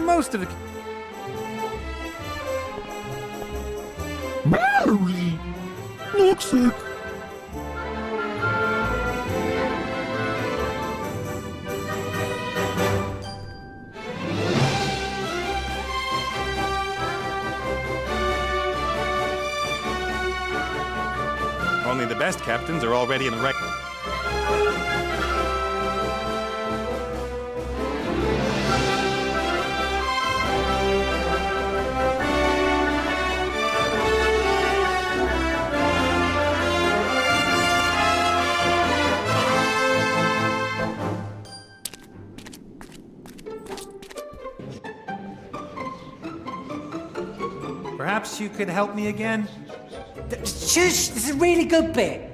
most of the... Mary! Looks like... Only the best captains are already in the wreck. Perhaps you could help me again? Shush! This is a really good bit.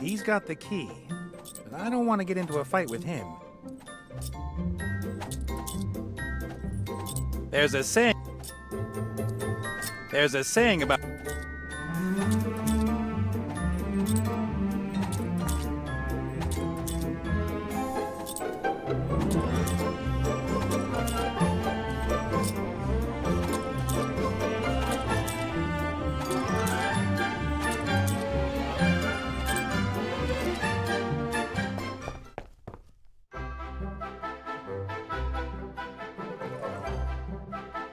He's got the key, but I don't want to get into a fight with him. There's a saying about...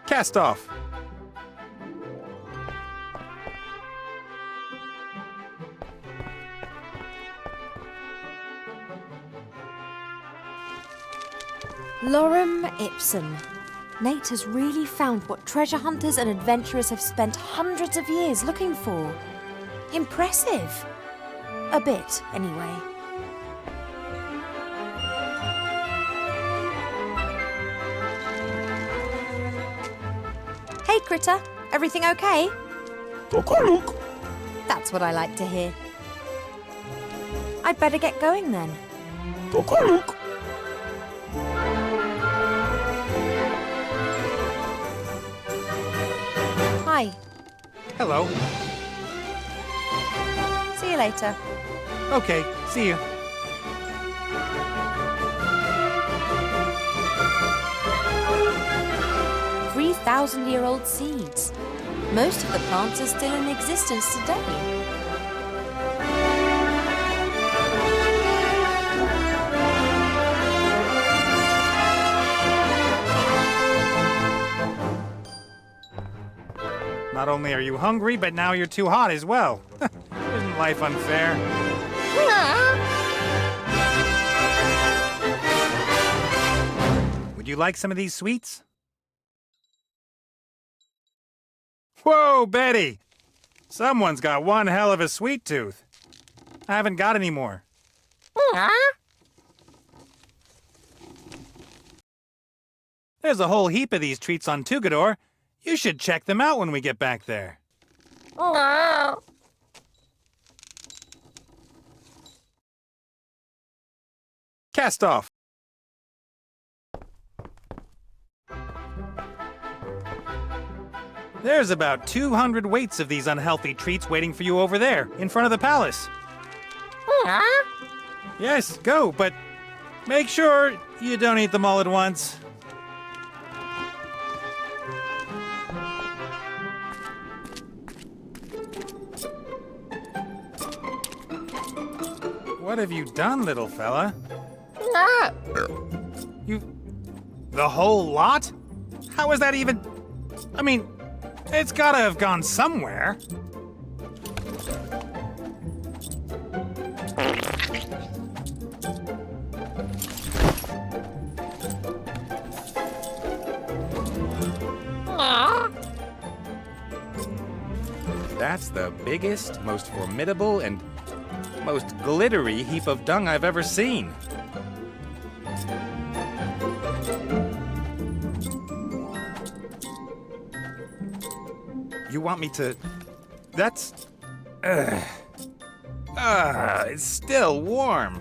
Cast off. Lorem ipsum. Nate has really found what treasure hunters and adventurers have spent hundreds of years looking for. Impressive. A bit, anyway. Hey, Critter. Everything okay? Look. That's what I like to hear. I'd better get going then. Look. Hi. Hello. See you later. Okay, see you. Thousand-year-old seeds. Most of the plants are still in existence today. Not only are you hungry, but now you're too hot as well. Isn't life unfair? Would you like some of these sweets? Whoa, Betty! Someone's got one hell of a sweet tooth. I haven't got any more. There's a whole heap of these treats on Tugador. You should check them out when we get back there. Cast off. There's about 200 weights of these unhealthy treats waiting for you over there, in front of the palace. Yes, go, but make sure you don't eat them all at once. What have you done, little fella? The whole lot? How is that even... I mean, it's gotta have gone somewhere. That's the biggest, most formidable, and most glittery heap of dung I've ever seen. You want me to... That's... it's still warm.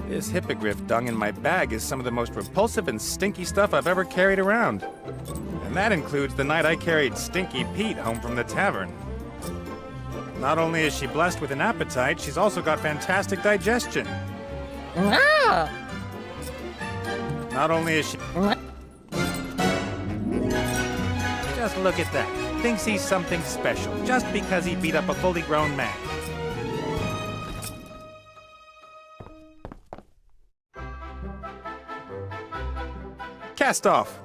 This hippogriff dung in my bag is some of the most repulsive and stinky stuff I've ever carried around. And that includes the night I carried Stinky Pete home from the tavern. Not only is she blessed with an appetite, she's also got fantastic digestion. Not only is she... Just look at that. Thinks he's something special, just because he beat up a fully grown man. Cast off.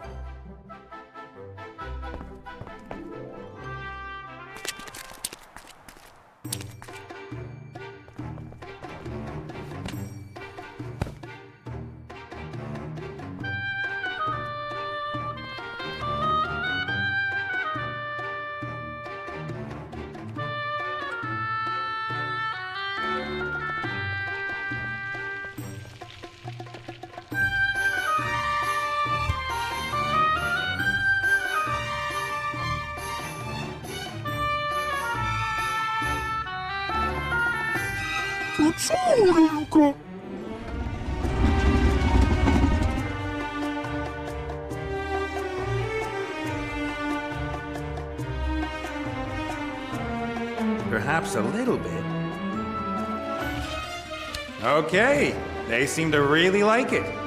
Luca. Perhaps a little bit. Okay, they seem to really like it.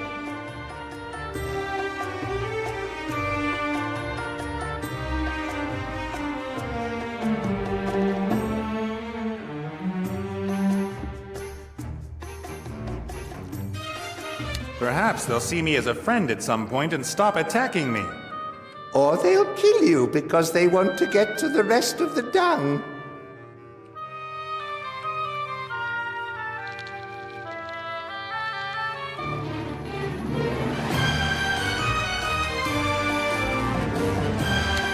Perhaps they'll see me as a friend at some point and stop attacking me. Or they'll kill you because they want to get to the rest of the dung.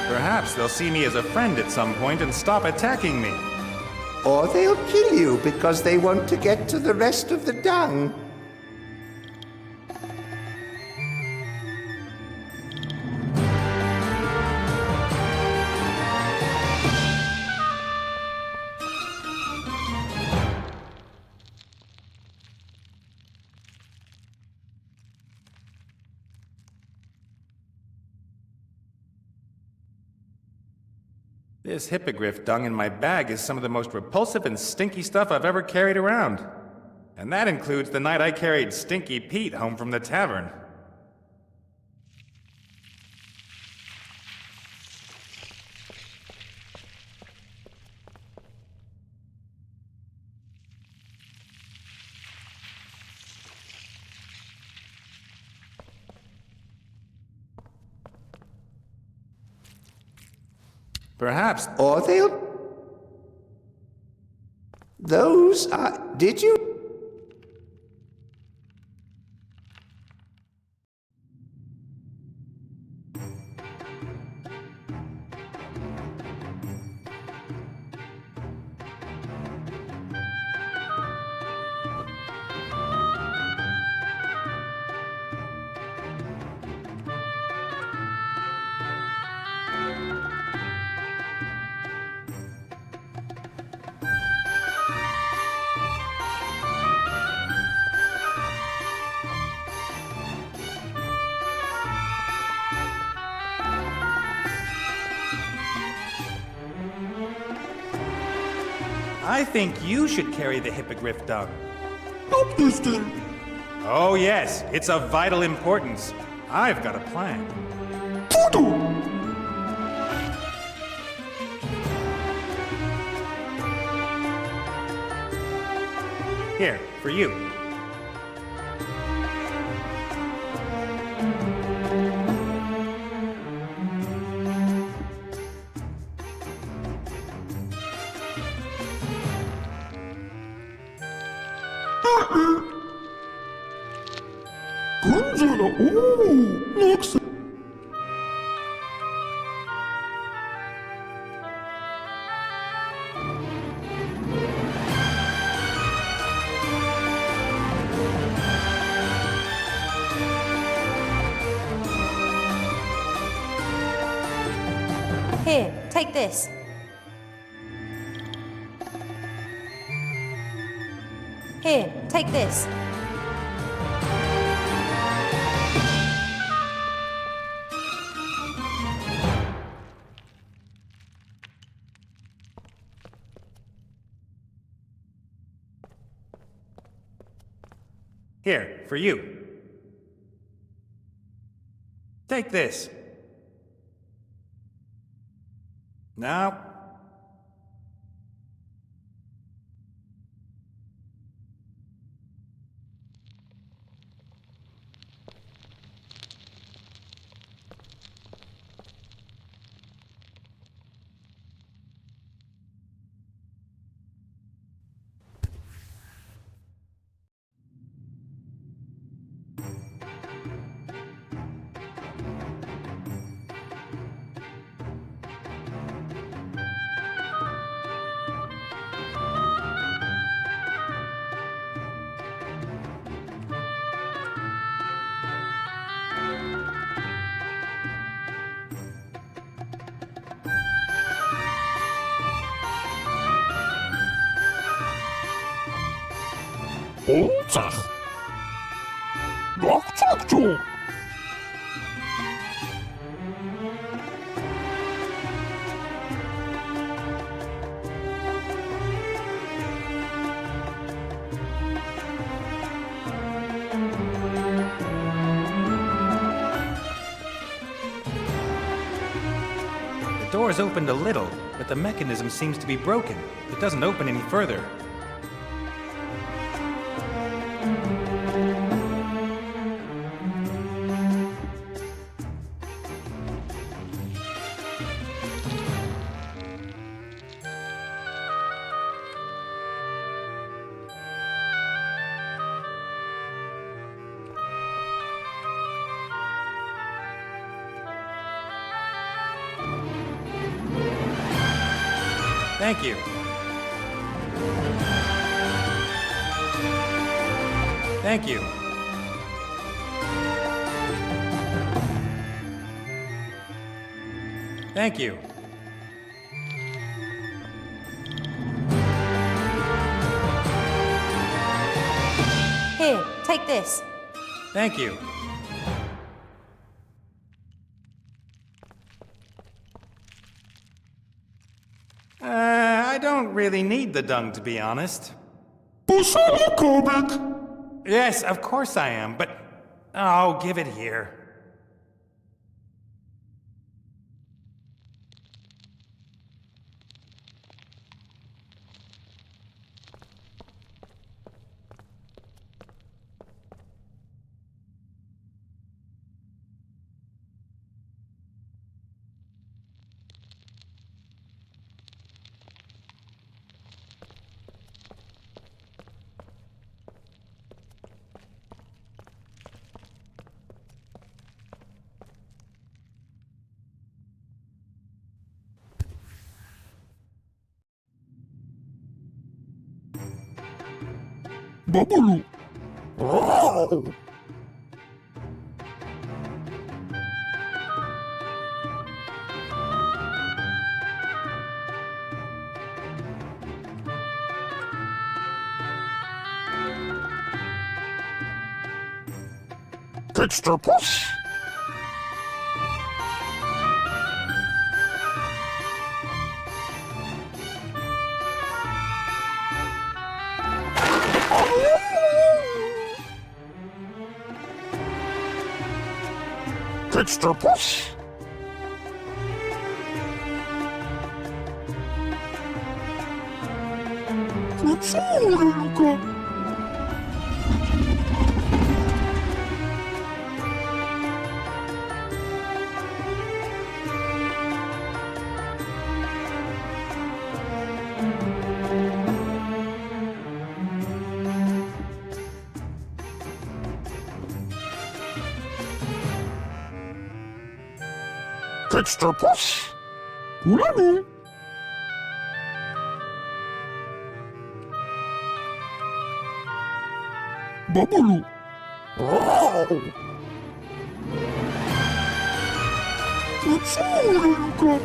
Perhaps they'll see me as a friend at some point and stop attacking me. Or they'll kill you because they want to get to the rest of the dung. This hippogriff dung in my bag is some of the most repulsive and stinky stuff I've ever carried around. And that includes the night I carried Stinky Pete home from the tavern. Perhaps. Or they'll... Those are... Did you... I think you should carry the hippogriff dung. Not this thing. Oh yes, it's of vital importance. I've got a plan. Voodoo. Here, for you. 건져라. 오, 낙서. Here, take this. Here, take this. Here, for you. Take this. Now. Ołcach. Jak ciakciu? The door's opened a little, but the mechanism seems to be broken. It doesn't open any further. Thank you. Thank you. Thank you. Here, take this. Thank you. I don't really need the dung, to be honest. Posłuchaj, Kobek. Yes, of course I am, but... Oh, give it here. Babulu. Texture push. Texture push. Poczulka. Texture push. Ulanu. Babulu. Poczulka.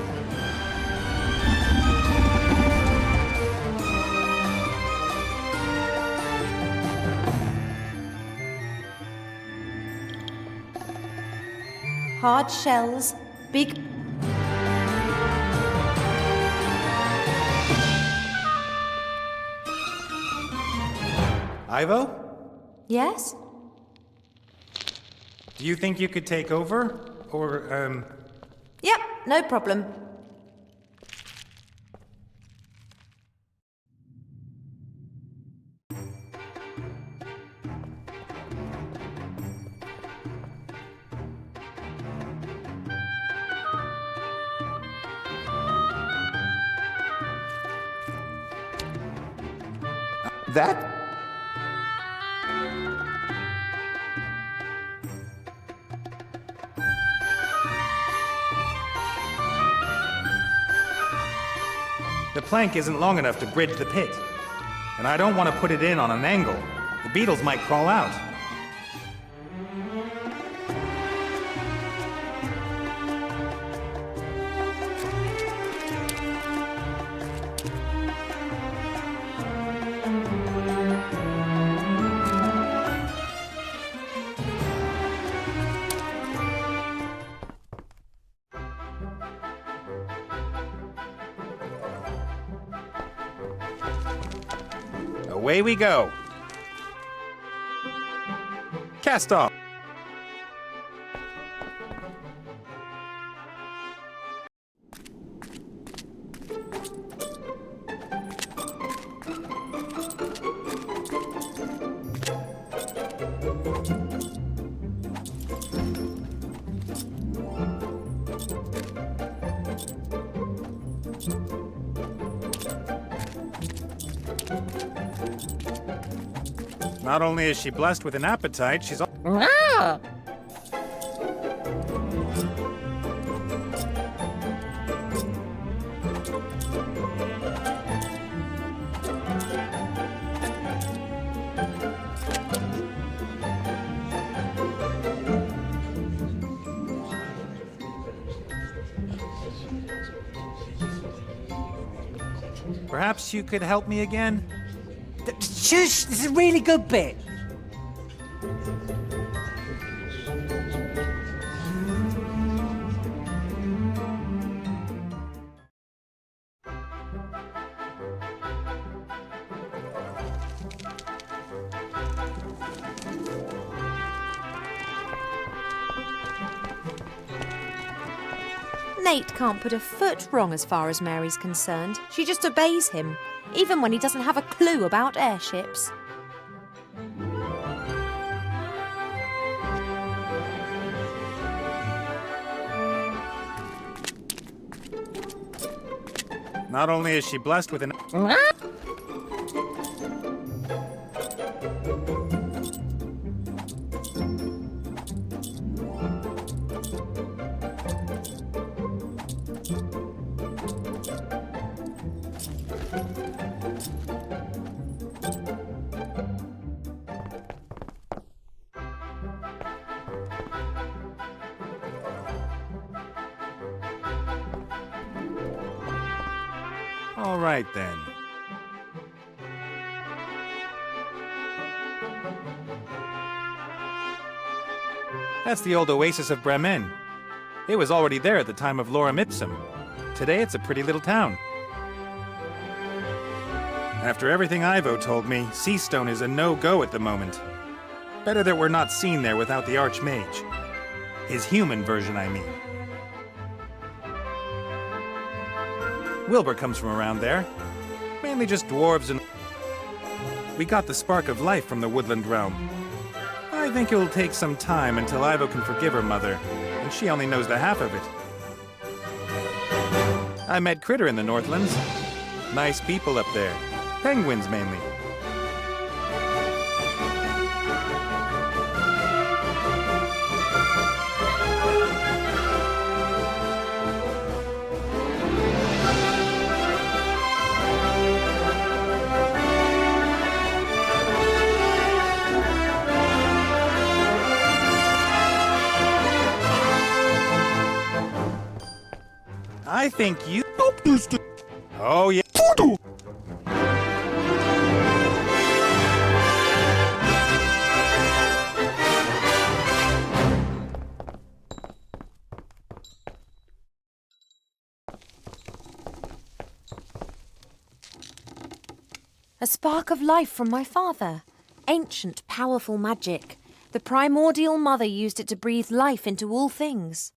hard shells, big... Ivo? Yes? Do you think you could take over? Or, Yep, no problem. That The plank isn't long enough to bridge the pit. And I don't want to put it in on an angle. The beetles might crawl out. Away we go. Cast off. Not only is she blessed with an appetite, she's Perhaps you could help me again? Shush, this is a really good bit. Nate can't put a foot wrong as far as Mary's concerned. She just obeys him, even when he doesn't have a clue about airships. Not only is she blessed with an... All right, then. That's the old oasis of Bremen. It was already there at the time of Lorem Ipsum. Today it's a pretty little town. After everything Ivo told me, Seastone is a no-go at the moment. Better that we're not seen there without the Archmage. His human version, I mean. Wilbur comes from around there. Mainly just dwarves and... We got the spark of life from the woodland realm. I think it'll take some time until Ivo can forgive her mother, and she only knows the half of it. I met Critter in the Northlands. Nice people up there. Penguins, mainly. I think you... Oh, yeah. A spark of life from my father. Ancient, powerful magic. The primordial mother used it to breathe life into all things.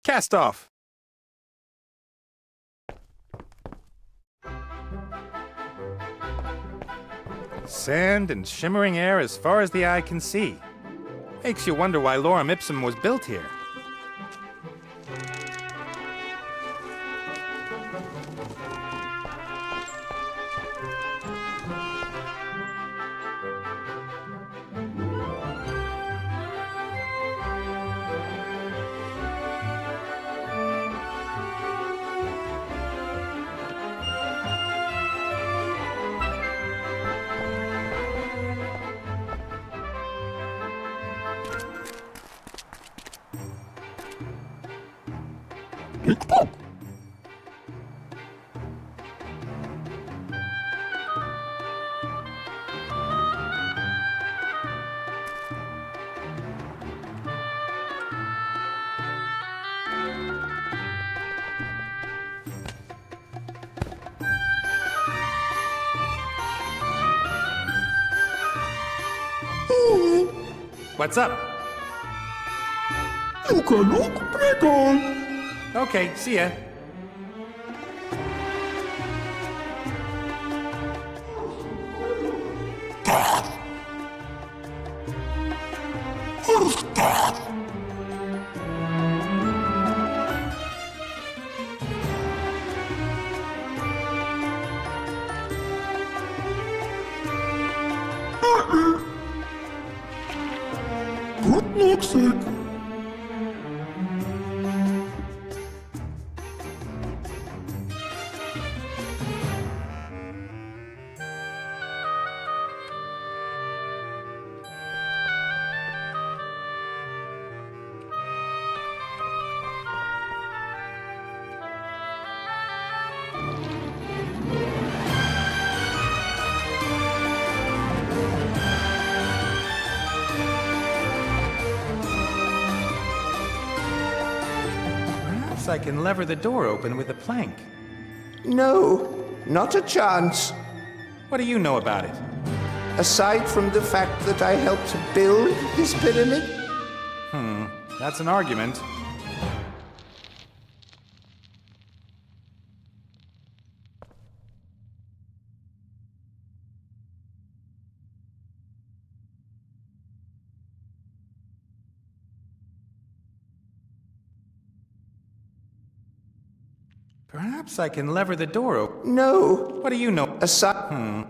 Cast off! Sand and shimmering air as far as the eye can see. Makes you wonder why Lorem Ipsum was built here. Tick-tock. What's up? You can look pretty. Okay, see ya. Good luck, Sid. Perhaps I can lever the door open with a plank. No, not a chance. What do you know about it? Aside from the fact that I helped to build this pyramid, That's an argument. Perhaps I can lever the door open. no. What do you know? Aside.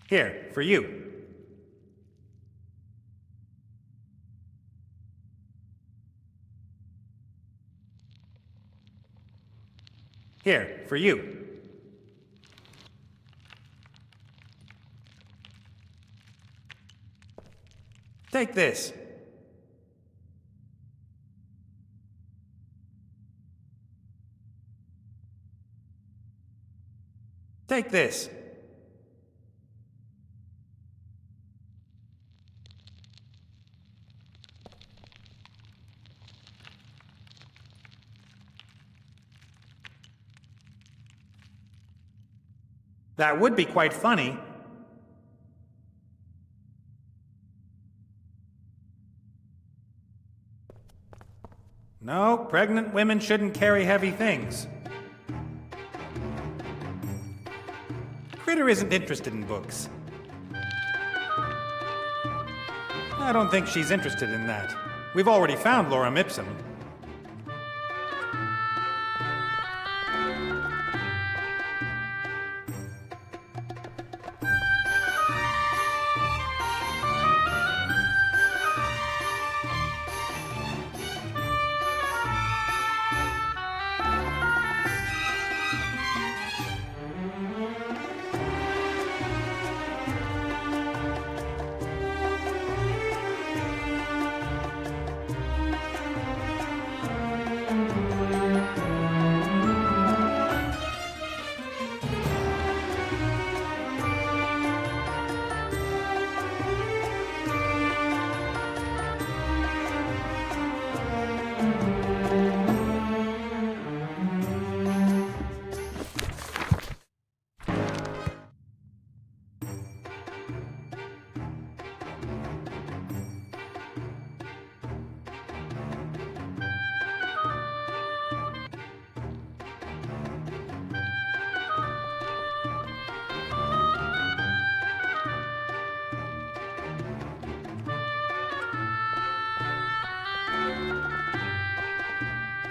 Here, for you. Here, for you. Take this. Take this. That would be quite funny. No, pregnant women shouldn't carry heavy things. Critter isn't interested in books. I don't think she's interested in that. We've already found Lorem Ipsum.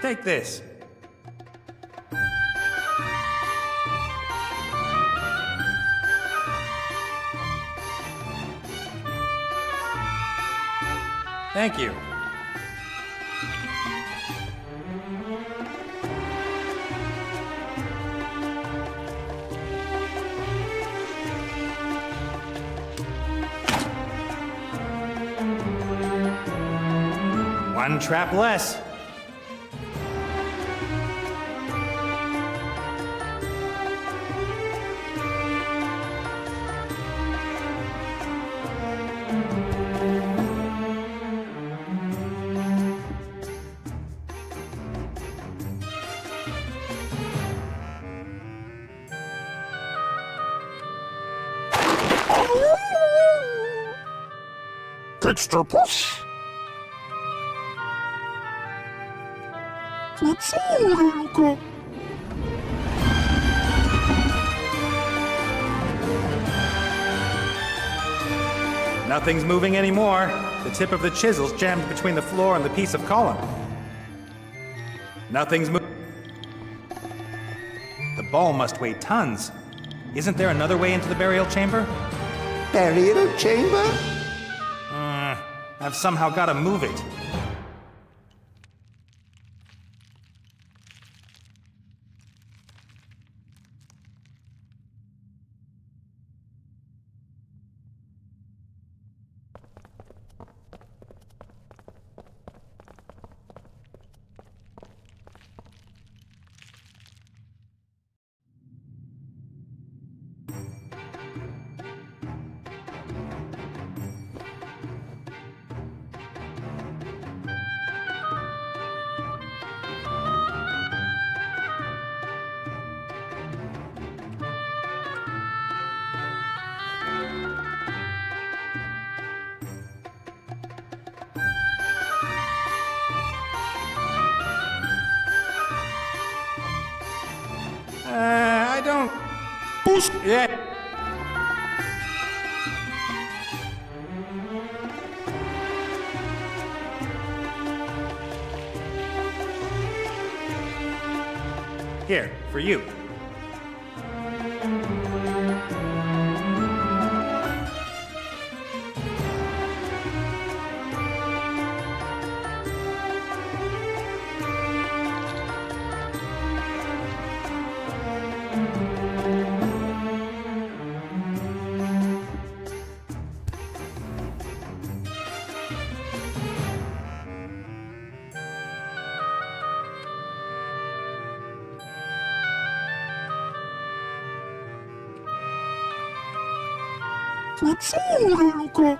Take this. Thank you. One trap less. Texture push. Luca. Nothing's moving anymore. The tip of the chisel's jammed between the floor and the piece of column. Nothing's moving. The ball must weigh tons. Isn't there another way into the burial chamber? Burial chamber? I've somehow got to move it. I don't... Push. Yeah. Here, for you. Luca.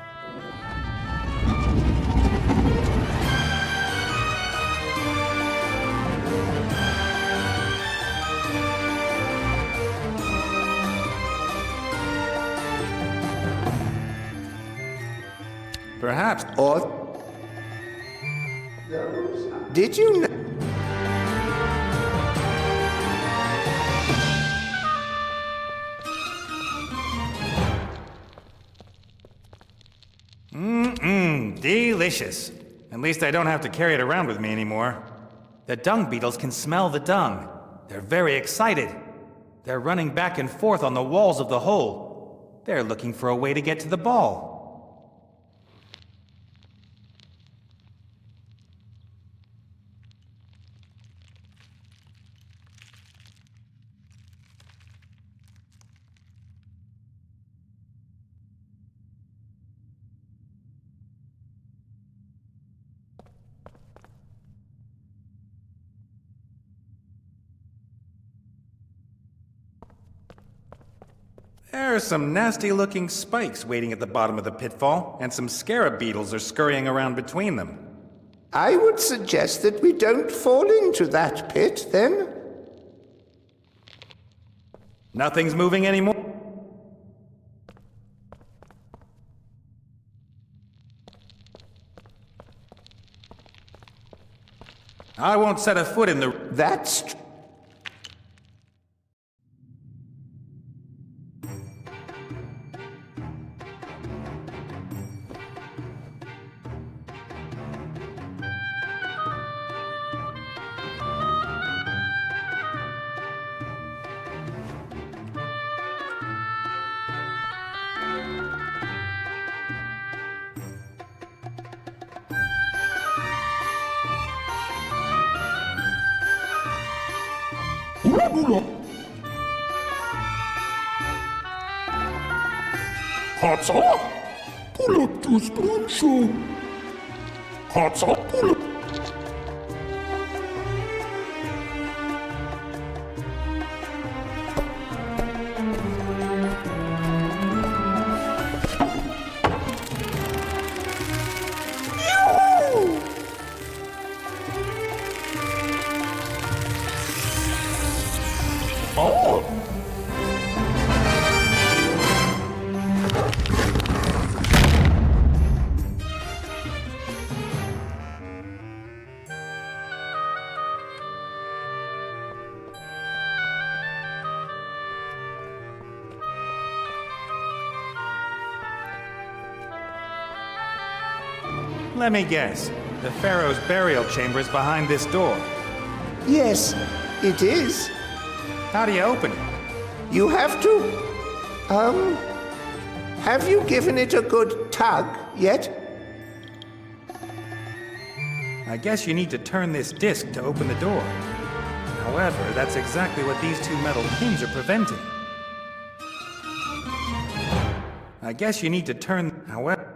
Perhaps. Or... Did you know... Delicious. At least I don't have to carry it around with me anymore. The dung beetles can smell the dung. They're very excited. They're running back and forth on the walls of the hole. They're looking for a way to get to the ball. There are some nasty-looking spikes waiting at the bottom of the pitfall, and some scarab beetles are scurrying around between them. I would suggest that we don't fall into that pit, then. Nothing's moving anymore. I won't set a foot in the... That's... 몰라. 하자, 불러도 스프론쇼. 하자, 불러. Let me guess. The Pharaoh's burial chamber is behind this door. Yes, it is. How do you open it? You have to. Have you given it a good tug yet? I guess you need to turn this disc to open the door. However, that's exactly what these two metal pins are preventing. I guess you need to turn. However.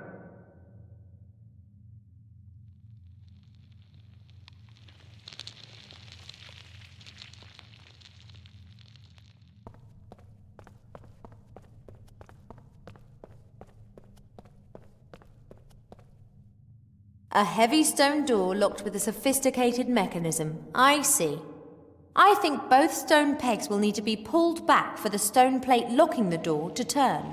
A heavy stone door locked with a sophisticated mechanism. I see. I think both stone pegs will need to be pulled back for the stone plate locking the door to turn.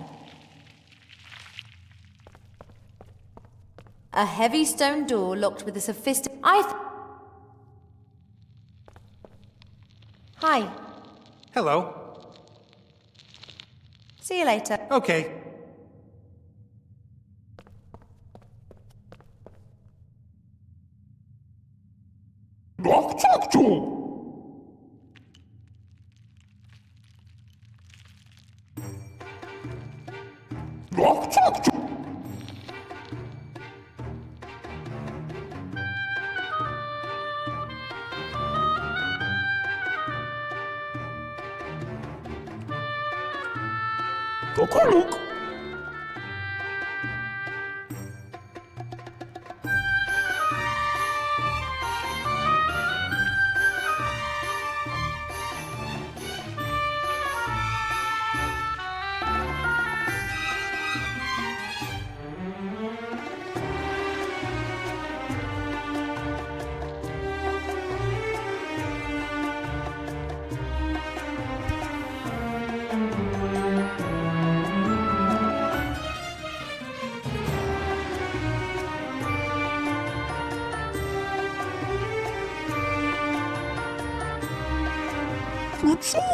A heavy stone door locked with a sophisticated... Hi. Hello. See you later. Okay. 낙작조. 낙작조. Look.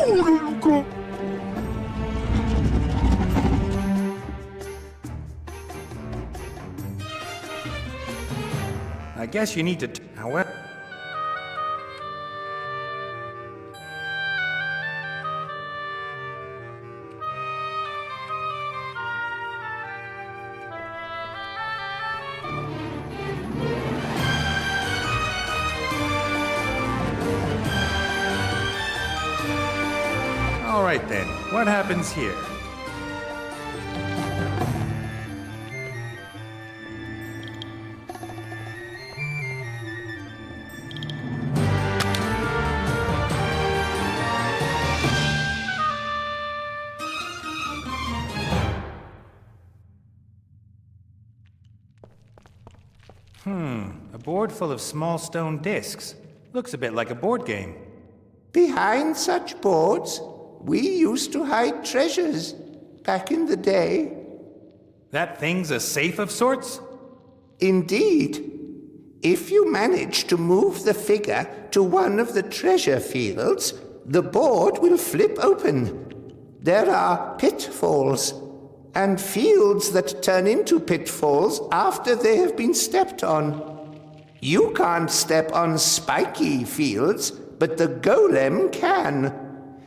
Luca. I guess you need to. However. All right then, what happens here? A board full of small stone discs. Looks a bit like a board game. Behind such boards, we used to hide treasures back in the day. That thing's a safe of sorts? Indeed. If you manage to move the figure to one of the treasure fields, the board will flip open. There are pitfalls, and fields that turn into pitfalls after they have been stepped on. You can't step on spiky fields, but the golem can.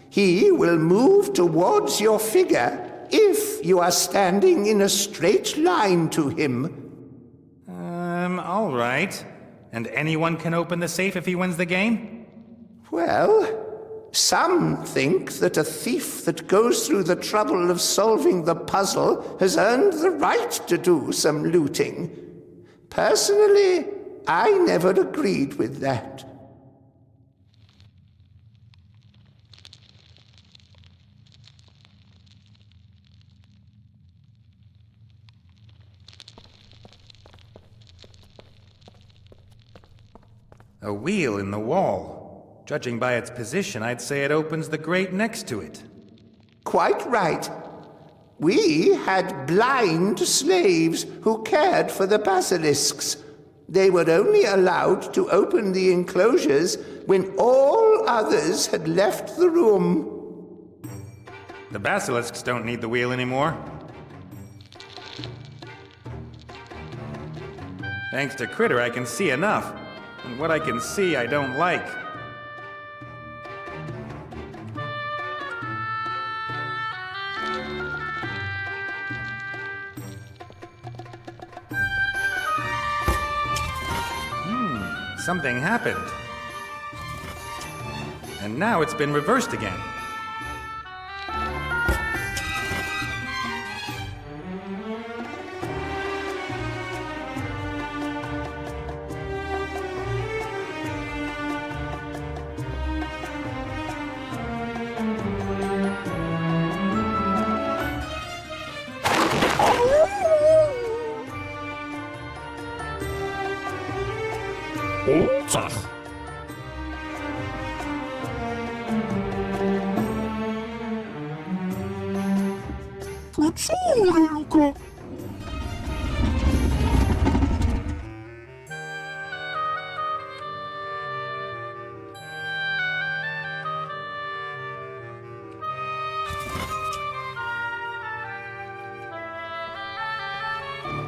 He will move towards your figure if you are standing in a straight line to him. All right. And anyone can open the safe if he wins the game? Well, Some think that a thief that goes through the trouble of solving the puzzle has earned the right to do some looting. Personally, I never agreed with that. A wheel in the wall. Judging by its position, I'd say it opens the grate next to it. Quite right. We had blind slaves who cared for the basilisks. They were only allowed to open the enclosures when all others had left the room. The basilisks don't need the wheel anymore. Thanks to Critter, I can see enough. And what I can see, I don't like. Something happened. And now it's been reversed again. Otsach. Poczurelka.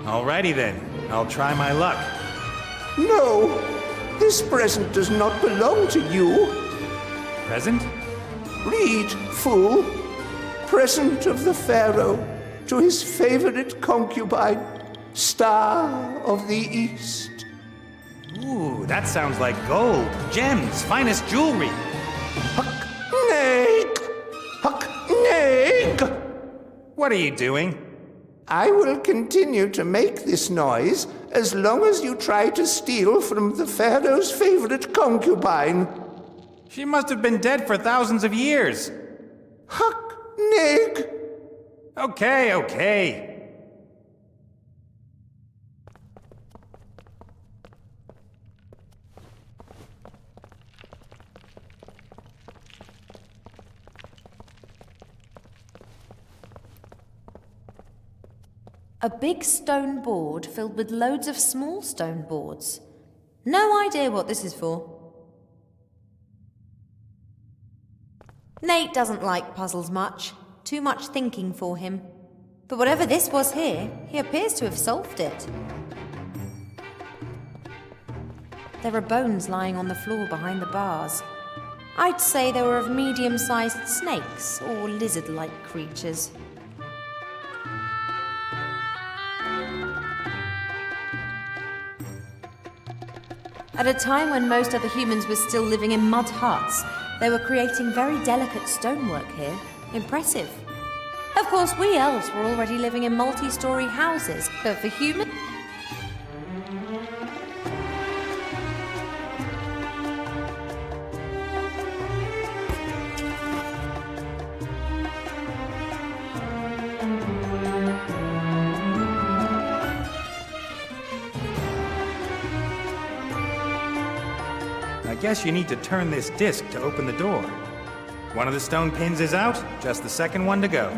Alrighty then, I'll try my luck. No, this present does not belong to you. Present? Read, fool. Present of the Pharaoh to his favorite concubine, Star of the East. Ooh, that sounds like gold, gems, finest jewelry. Neg! Huck neg! What are you doing? I will continue to make this noise as long as you try to steal from the Pharaoh's favorite concubine. She must have been dead for thousands of years. Huck neg! Okay. A big stone board filled with loads of small stone boards. No idea what this is for. Nate doesn't like puzzles much. Too much thinking for him. But whatever this was here, he appears to have solved it. There are bones lying on the floor behind the bars. I'd say they were of medium-sized snakes or lizard-like creatures. At a time when most other humans were still living in mud huts, they were creating very delicate stonework here. Impressive. Of course, we elves were already living in multi-story houses, but for humans... I guess you need to turn this disc to open the door. One of the stone pins is out, just the second one to go.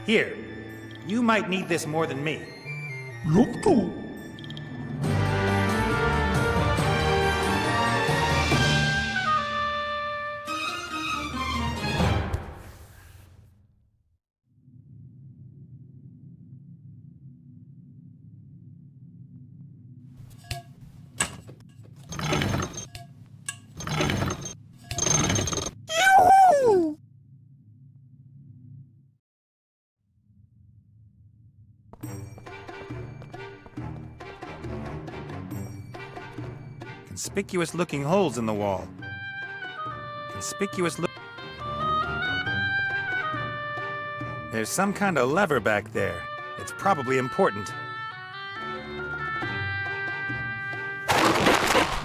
Here, you might need this more than me. Look to. conspicuous-looking holes in the wall. There's some kind of lever back there. It's probably important.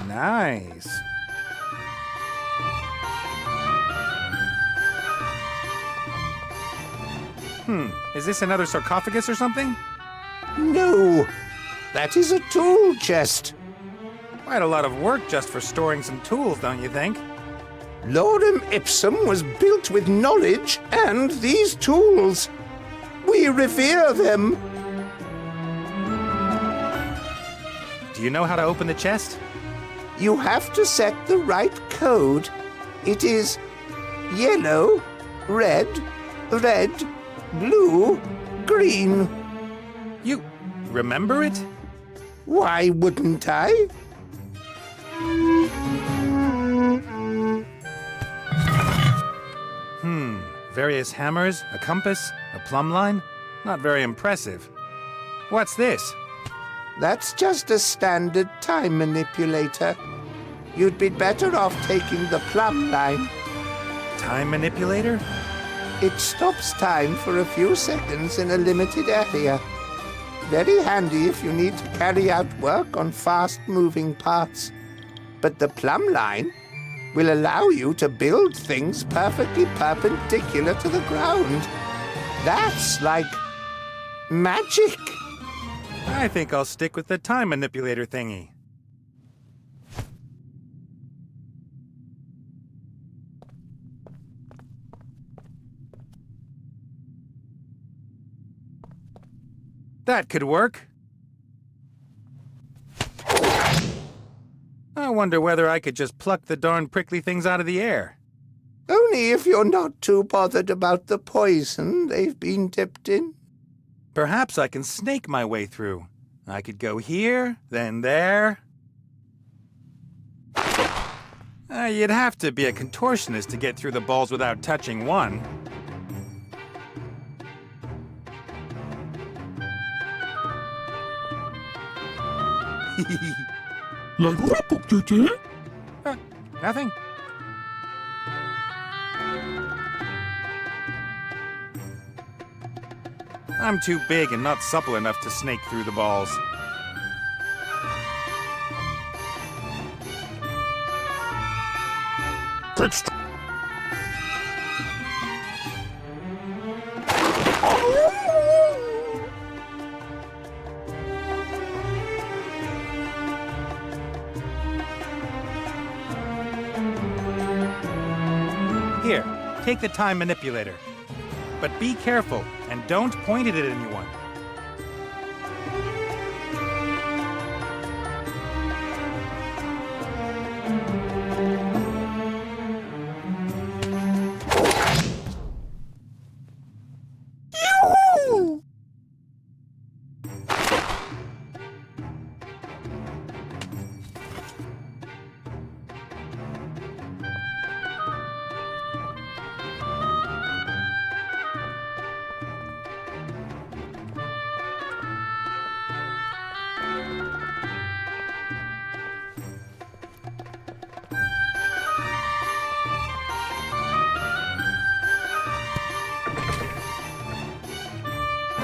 Nice. Is this another sarcophagus or something? No, that is a tool chest. Quite a lot of work just for storing some tools, don't you think? Lorem Ipsum was built with knowledge and these tools. We revere them. Do you know how to open the chest? You have to set the right code. It is yellow, red, red, blue, green. You remember it? Why wouldn't I? Various hammers, a compass, a plumb line. Not very impressive. What's this? That's just a standard time manipulator. You'd be better off taking the plumb line. Time manipulator? It stops time for a few seconds in a limited area. Very handy if you need to carry out work on fast-moving parts. But the plumb line will allow you to build things perfectly perpendicular to the ground. That's like magic. I think I'll stick with the time manipulator thingy. That could work. I wonder whether I could just pluck the darn prickly things out of the air. Only if you're not too bothered about the poison they've been dipped in. Perhaps I can snake my way through. I could go here, then there. You'd have to be a contortionist to get through the balls without touching one. Nothing. I'm too big and not supple enough to snake through the balls. Fixed. Here, take the time manipulator. But be careful, and don't point it at anyone.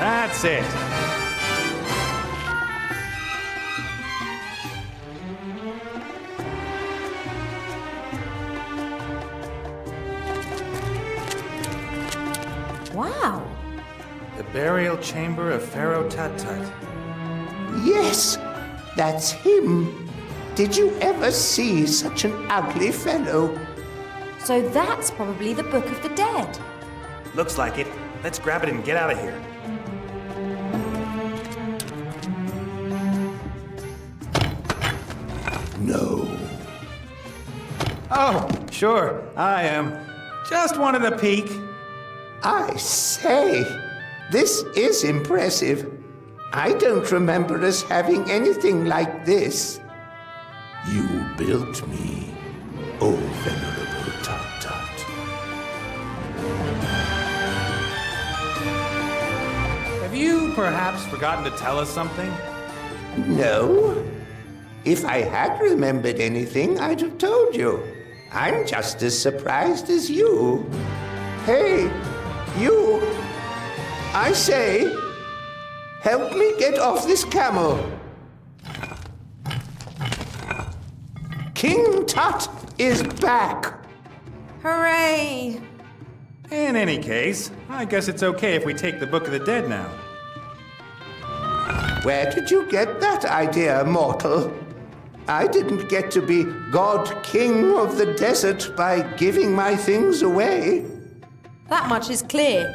That's it. Wow. The burial chamber of Pharaoh Tut-Tut. Yes, that's him. Did you ever see such an ugly fellow? So that's probably the Book of the Dead. Looks like it. Let's grab it and get out of here. No. Oh, sure, I am. Just wanted a peek. I say, this is impressive. I don't remember us having anything like this. You built me, oh venerable Tut-Tut. Have you perhaps forgotten to tell us something? No, If I had remembered anything, I'd have told you. I'm just as surprised as you. Hey, you! I say, help me get off this camel. King Tut is back. Hooray! In any case, I guess it's okay if we take the Book of the Dead now. Where did you get that idea, mortal? I didn't get to be God King of the desert by giving my things away. That much is clear.